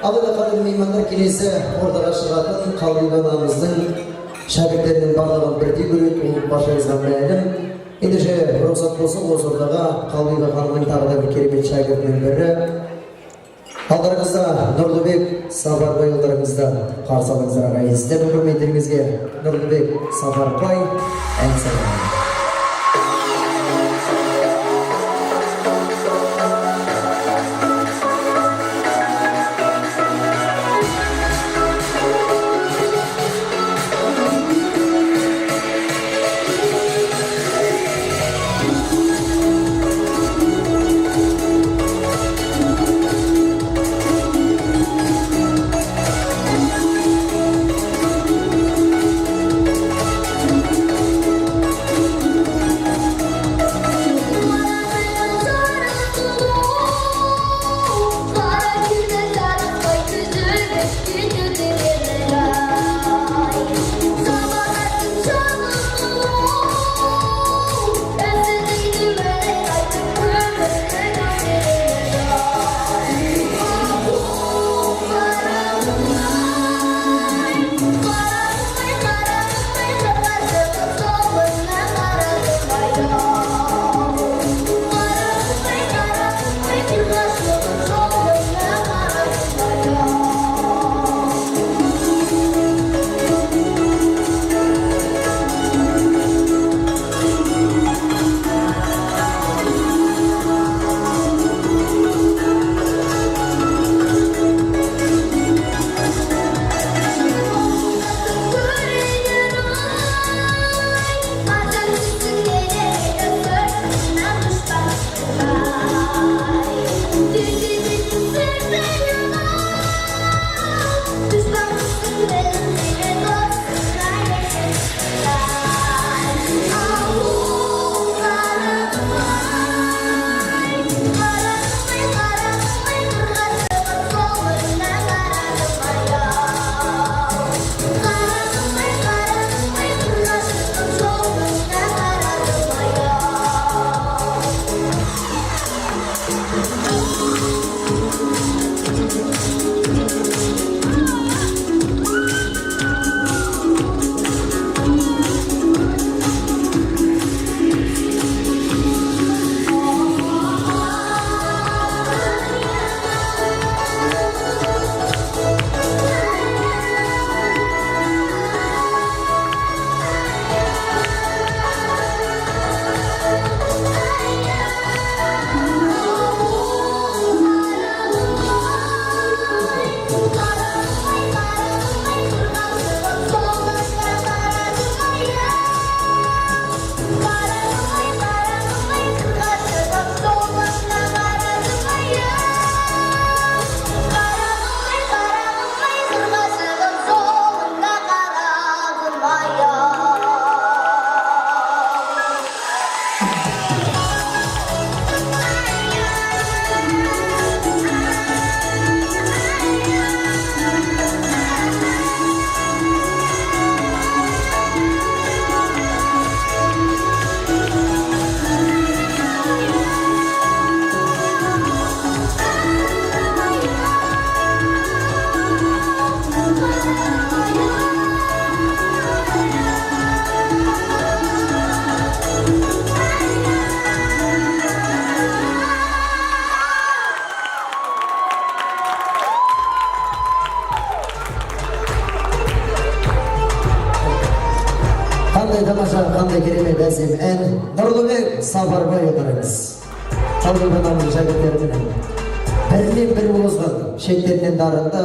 Алайда қадірлі меймандар, келесі ортаға шығатын Калбиби анамыздың шәкірттерінің барлығын бірдей көреді, ол баршаңызға мәлім. Ендеше рұқсат болса, осы ортаға Калбиби ханымның тағы да бір керемет шәкіртінің бірі. Алдарыңызда Нурлыбек, Сапарбаи ұлдарыңызды қарсы алыңыздар ағайын. Сіздердің құрметтеріңізге Нурлыбек, Сапарбаи ән салады. Қандай тамаша, қандай керемет әсем ән. Нурлыбек, Сапарбаи ұлдарыңыз. Калбиби анамның шәкірттерінің бірінен бірі озған шеттерінен дарынды